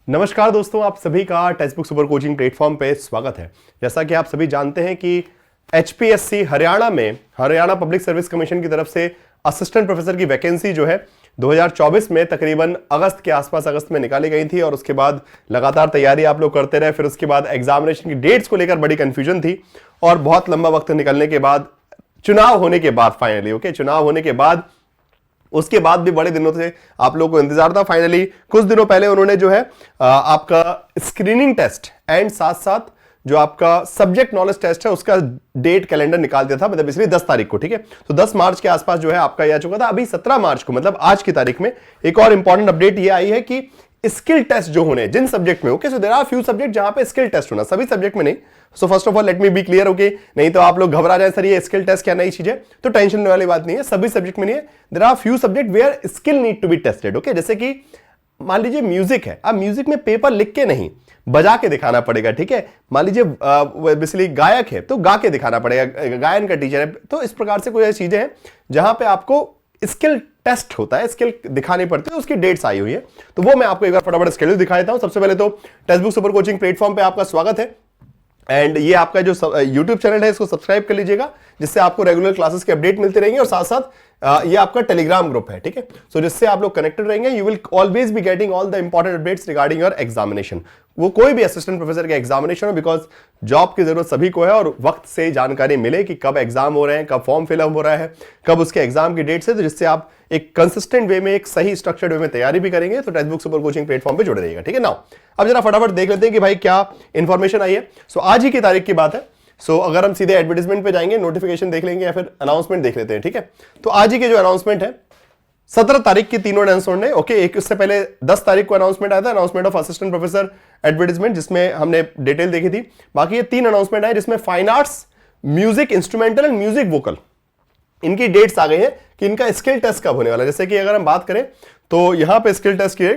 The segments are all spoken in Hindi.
नमस्कार दोस्तों, आप सभी का text book super coaching platform पे स्वागत है। जैसा कि आप सभी जानते हैं कि HPSC Haryana public service commission की तरफ से असिस्टेंट प्रोफेसर की वैकेंसी जो है 2024 में तकरीबन अगस्त के आसपास अगस्त में निकाली गई थी और उसके बाद लगातार तैयारी आप लोग करते रहे। फिर उसके बाद एग्जामिनेशन की डेट्स को लेकर बड़ी कंफ्यूजन थी और बहुत लंबा वक्त निकलने के बाद चुनाव होने के बाद फाइनली चुनाव होने के बाद उसके बाद भी बड़े दिनों से आप लोगों को इंतजार था। फाइनली कुछ दिनों पहले उन्होंने जो है आपका स्क्रीनिंग टेस्ट एंड साथ साथ जो आपका सब्जेक्ट नॉलेज टेस्ट है उसका डेट कैलेंडर निकाल दिया था, मतलब इसलिए 10 तारीख को। ठीक है, तो 10 मार्च के आसपास जो है आपका यह आ चुका था। अभी 17 मार्च को मतलब आज की तारीख में एक और इंपॉर्टेंट अपडेट ये आई है कि स्किल टेस्ट जो होने जिन सब्जेक्ट में, okay, so there are few subject जहां पे स्किल टेस्ट होना, सभी सब्जेक्ट में नहीं। So first of all let me be clear, okay, नहीं तो आप लोग घबरा जाए सर ये स्किल टेस्ट क्या नई चीज है, तो टेंशन लेने वाली बात नहीं है, सभी सब्जेक्ट में नहीं है। There are few subject where skill need to be tested, okay. जैसे कि मान लीजिए म्यूजिक है, अब म्यूजिक में पेपर लिख के नहीं बजा के दिखाना पड़ेगा। ठीक है, मान लीजिए बेसिकली गायक है तो गा के दिखाना पड़ेगा, गायन का टीचर है, तो इस प्रकार से कोई ऐसी चीजें हैं जहां पे आपको स्किल टेस्ट होता है, स्किल दिखानी पड़ती है, उसकी डेट्स आई हुई है। तो वो मैं आपको एक बार फटाफट स्केड्यूल दिखा देता हूं। सबसे पहले तो text book super coaching platform पे आपका स्वागत है एंड ये आपका जो YouTube चैनल है इसको सब्सक्राइब कर लीजिएगा, जिससे आपको रेगुलर क्लासेस के अपडेट मिलते रहेंगे और साथ साथ ये आपका टेलीग्राम ग्रुप है। ठीक है, सो जिससे आप लोग कनेक्टेड रहेंगे, you will always be getting all the important updates regarding your examination. वो कोई भी असिस्टेंट प्रोफेसर का एग्जामिनेशन हो, बिकॉज जॉब की जरूरत सभी को है और वक्त से जानकारी मिले कि कब एग्जाम हो रहे हैं, कब फॉर्म फिलअप हो रहा है, कब उसके एग्जाम की डेट्स है, तो जिससे आप एक कंसिस्टेंट वे में, एक सही स्ट्रक्चर्ड वे में तैयारी भी करेंगे। तो text book super coaching platform पे जुड़े रहिएगा। ठीक है, नाउ अब जरा फटाफट देख लेते हैं कि भाई क्या इंफॉर्मेशन आई है। सो आज ही की तारीख की बात है। सो अगर हम सीधे एडवर्टाइजमेंट पे जाएंगे, नोटिफिकेशन देख लेंगे या फिर अनाउंसमेंट देख लेते हैं। ठीक है, तो आज ही के जो अनाउंसमेंट है 17 तारीख की तीनों अनाउंसमेंट है, ओके। एक उससे पहले 10 तारीख को अनाउंसमेंट आया था, announcement of assistant professor advertisement, जिसमें हमने डिटेल देखी थी। बाकी ये 3 अनाउंसमेंट आए जिसमें fine arts, music instrumental and music vocal, इनकी डेट्स आ गई हैं कि इनका स्किल टेस्ट कब होने वाला है। जैसे कि अगर हम बात करें तो यहां पे स्किल टेस्ट की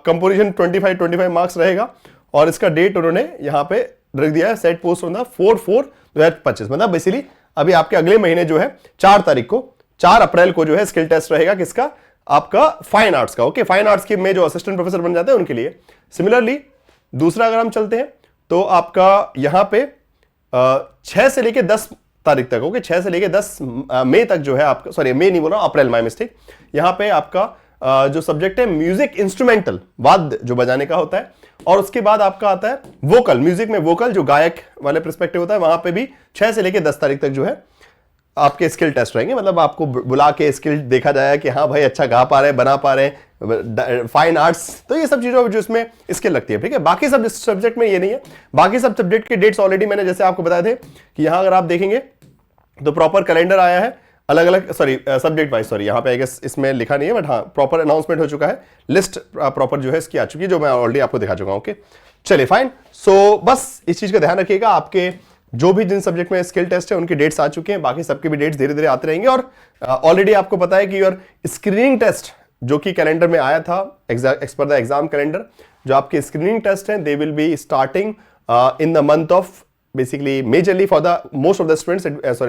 कंपोजिशन 25 मार्क्स रहेगा और इसका डेट उन्होंने यहां पे रख दिया है, सेट पोस्ट ऑन द 4/4/2025, मतलब बेसिकली अभी आपके अगले महीने जो है 4 तारीख को, 4 अप्रैल को जो है स्किल टेस्ट रहेगा। किसका? आपका फाइन आर्ट्स का, ओके। फाइन आर्ट्स की में जो असिस्टेंट प्रोफेसर बन जाते हैं उनके लिए। सिमिलरली दूसरा अगर हम चलते हैं तो आपका यहां पे 6 से लेके 10 तारीख तक, ओके, 6 से लेके 10 मई तक जो है आपका, सॉरी मई नहीं बोल रहा हूं, अप्रैल, माय मिस्टेक। यहां पे आपका जो सब्जेक्ट है म्यूजिक इंस्ट्रूमेंटल, वाद्य जो बजाने का होता है, और उसके बाद आपका आता है वोकल, म्यूजिक में वोकल जो गायक वाले पर्सपेक्टिव होता है, वहां पे भी 6 से लेके 10 तारीख तक जो है आपके स्किल टेस्ट रहेंगे। मतलब आपको बुला के स्किल देखा जाएगा कि हाँ भाई अच्छा गा पा रहे हैं, बना पा रहे हैं, फाइन आर्ट्स, तो ये सब चीजों जो इसमें स्किल लगती है। ठीक है, बाकी सब सब्जेक्ट में ये नहीं है। बाकी सब सब्जेक्ट के डेट्स ऑलरेडी मैंने जैसे आपको बताए थे कि यहां अगर आप देखेंगे तो प्रॉपर कैलेंडर आया है अलग अलग, सॉरी सब्जेक्ट वाइज, सॉरी यहाँ पे आई गेस इसमें लिखा नहीं है, बट हाँ प्रॉपर अनाउंसमेंट हो चुका है, लिस्ट प्रॉपर जो है इसकी आ चुकी है, जो मैं ऑलरेडी आपको दिखा चुका हूँ। ओके, चलिए फाइन। सो बस इस चीज का ध्यान रखिएगा, आपके जो भी जिन सब्जेक्ट में स्किल टेस्ट है उनकी डेट्स आ चुके हैं, बाकी सबके भी डेट्स धीरे धीरे आते रहेंगे। और ऑलरेडी आपको पता है कि योर स्क्रीनिंग टेस्ट जो कि कैलेंडर में आया था, as per the exam calendar, जो आपके स्क्रीनिंग टेस्ट हैं, they will be starting in the month of, basically majorly for the most of the students,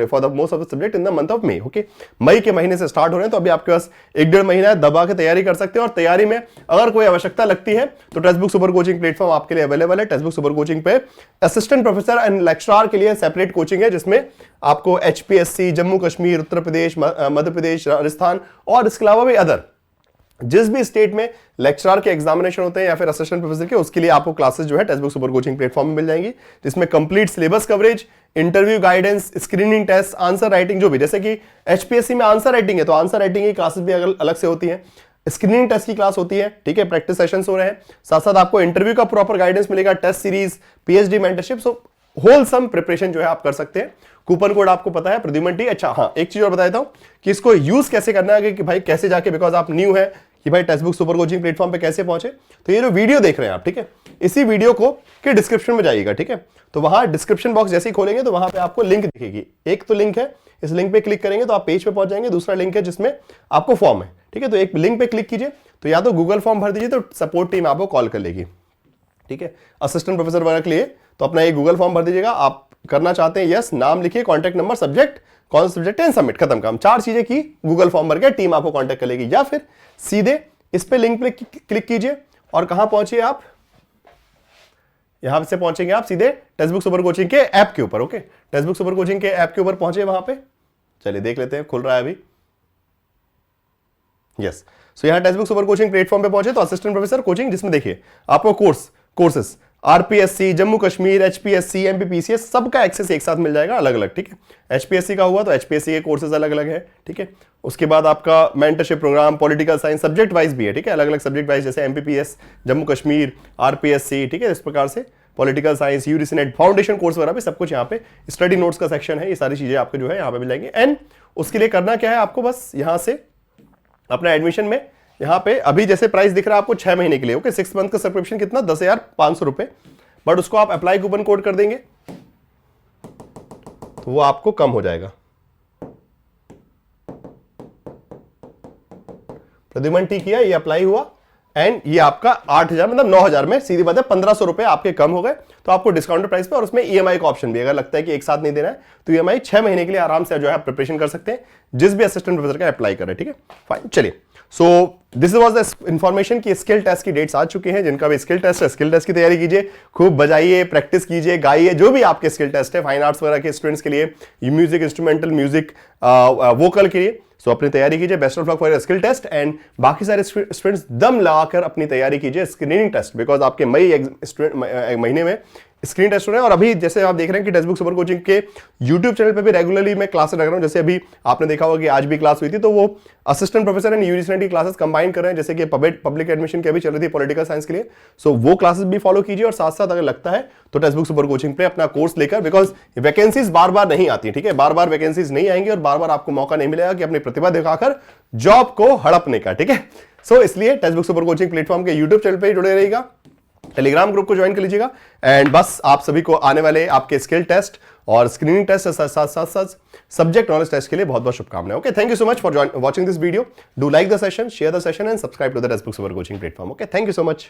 for the most of the subject in the month of May, okay। मई के महीने से स्टार्ट हो रहे हैं, तो अभी आपके पास 1-1.5 महीना है, दबा के तैयारी कर सकते हैं। और तैयारी में अगर कोई आवश्यकता लगती है तो text book super coaching platform आपके लिए अवेलेबल है। टेक्स्ट बुक सुपर कोचिंग पे असिस्टेंट प्रोफेसर एंड लेक्चरर के लिए सेपरेट कोचिंग है, जिसमें आपको एचपीएससी, जम्मू कश्मीर, उत्तर प्रदेश, मध्य प्रदेश, राजस्थान और इसके अलावा भी अदर जिस भी स्टेट में लेक्चरर के एग्जामिनेशन होते हैं या फिर असिस्टेंट प्रोफेसर के, उसके लिए आपको क्लासेस जो है textbook super coaching platform में मिल जाएंगी, जिसमें complete syllabus coverage, interview guidance, screening test, answer writing, जो भी, जैसे कि एचपीएससी में आंसर राइटिंग है तो आंसर राइटिंग की क्लासेस भी अलग से होती है, स्क्रीनिंग टेस्ट की क्लास होती है। ठीक है, प्रैक्टिस सेशंस हो रहे हैं, साथ साथ आपको इंटरव्यू का प्रॉपर गाइडेंस मिलेगा, test series, PhD mentorship, so wholesome preparation जो है आप कर सकते हैं। कूपन कोड आपको पता है, प्रद्युमन टी। अच्छा हाँ, एक चीज और बता देता हूं कि इसको यूज कैसे करना है, कि भाई कैसे जाके, बिकॉज आप न्यू है कि भाई text book super coaching platform पे कैसे पहुंचे, तो ये जो वीडियो देख रहे हैं आप, ठीक है, इसी वीडियो को के डिस्क्रिप्शन में जाइएगा। ठीक है, तो वहां डिस्क्रिप्शन बॉक्स जैसे ही खोलेंगे तो वहां पे आपको लिंक दिखेगी। एक तो लिंक है, इस लिंक पे क्लिक करेंगे तो आप पेज पे पहुंच जाएंगे। दूसरा लिंक है जिसमें आपको फॉर्म है। ठीक है, तो एक लिंक पे क्लिक कीजिए, तो या तो गूगल फॉर्म भर दीजिए तो सपोर्ट टीम आपको कॉल कर लेगी। ठीक है, असिस्टेंट प्रोफेसर वगैरह के लिए तो अपना एक गूगल फॉर्म भर दीजिएगा। आप करना चाहते हैं यस, नाम लिखिए, कॉन्टैक्ट नंबर, सब्जेक्ट, कौन सा सब्जेक्ट है, सबमिट, खत्म काम। 4 चीजें की, गूगल फॉर्म भर के टीम आपको कॉन्टैक्ट करेगी। या फिर सीधे इस पे लिंक पे क्लिक कीजिए और कहां पहुंचिए आप, यहां से पहुंचेंगे आप सीधे टेक्स्टबुक सुपर कोचिंग के ऐप के ऊपर। ओके, टेक्स्टबुक सुपर कोचिंग के ऐप के ऊपर पहुंचे वहां पे, चलिए देख लेते हैं, खुल रहा है अभी। यस, सो यहां टेक्स्टबुक सुपर कोचिंग प्लेटफॉर्म पे पहुंचे तो असिस्टेंट प्रोफेसर कोचिंग, जिसमें देखिए आपको courses RPSC, Jammu Kashmir, HPSC, MPPCS, सबका एक्सेस एक साथ मिल जाएगा अलग अलग। ठीक है, एचपीएससी का हुआ तो एचपीएससी के कोर्सेज अलग अलग है। ठीक है, उसके बाद आपका mentorship programme, political science, subject wise भी है। ठीक है, अलग अलग सब्जेक्ट वाइज, जैसे एमपीपीएस, जम्मू कश्मीर, आरपीएससी। ठीक है, इस प्रकार से political science, UGC, foundation course वगैरह भी सब कुछ यहाँ पे, स्टडी नोट्स का सेक्शन है, ये सारी चीजें आपको जो है यहाँ पे मिल जाएंगी। एंड उसके लिए करना क्या है आपको, बस यहां से अपना एडमिशन में यहाँ पे अभी जैसे प्राइस दिख रहा है आपको 6 महीने के लिए। ओके, 6 मंथ का सब्सक्रिप्शन कितना, 10,500 रुपए, बट उसको आप अप्लाई कूपन कोड कर देंगे तो वो आपको कम हो जाएगा। प्रद्युमन ठीक किया, ये अप्लाई हुआ एंड ये आपका 8,000 मतलब 9,000 में सीधी बात है 1,500 रुपए आपके कम हो गए। तो आपको डिस्काउंटेड प्राइस पे, और उसमें ईएमआई का ऑप्शन भी, अगर लगता है कि एक साथ नहीं देना है तो ईएमआई 6 महीने के लिए आराम से जो है प्रिपरेशन कर सकते हैं, जिस भी असिस्टेंट प्रोफेसर का अप्लाई करें। ठीक है, फाइन, चलिए। So this was the information की स्किल टेस्ट की डेट्स आ चुके हैं। जिनका भी स्किल टेस्ट है, स्किल टेस्ट की तैयारी कीजिए, खूब बजाइए, प्रैक्टिस कीजिए, गाइए, जो भी आपके स्किल टेस्ट है, फाइन आर्ट्स वगैरह के स्टूडेंट्स के लिए, म्यूजिक, इंस्ट्रूमेंटल म्यूजिक, वोकल के लिए, सो अपनी तैयारी कीजिए। Best of luck for skill test. And बाकी सारे स्टूडेंट्स दम लगाकर अपनी तैयारी कीजिए स्क्रीनिंग टेस्ट, बिकॉज आपके मई महीने में स्क्रीन टेस्ट हो रहे हैं। और अभी जैसे आप देख रहे हैं कि टेक्स्टबुक सुपर कोचिंग के यूट्यूब चैनल पे भी रेगुलरली मैं क्लासेस लग रहा हूं। जैसे अभी आपने देखा होगा कि आज भी क्लास हुई थी, तो वो असिस्टेंट प्रोफेसर एंड यूजीसी की क्लासेस कंबाइन कर रहे हैं, जैसे कि पब्लिक एडमिशन की अभी चल रही थी पॉलिटिकल साइंस के लिए। सो वो क्लासेस भी फॉलो कीजिए, और साथ साथ अगर लगता है तो टेक्स्टबुक सुपर कोचिंग पे अपना कोर्स लेकर, बिकॉज वैकेंसीज बार बार नहीं आती। ठीक है, बार बार वैकेंसीज नहीं आएंगी और बार बार आपको मौका नहीं मिलेगा कि अपनी प्रतिभा दिखाकर जॉब को हड़पने का। ठीक है, सो इसलिए टेक्स्टबुक सुपर कोचिंग प्लेटफॉर्म के यूट्यूब चैनल पे जुड़े रहिएगा, टेलीग्राम ग्रुप को ज्वाइन कर लीजिएगा। एंड बस आप सभी को आने वाले आपके स्किल टेस्ट और स्क्रीनिंग टेस्ट के साथ साथ सब्जेक्ट नॉलेज टेस्ट के लिए बहुत बहुत शुभकामनाएं। Okay, thank you so much for watching this video. Do like the session, share the session and subscribe to the textbook super coaching platform. Okay, thank you so much.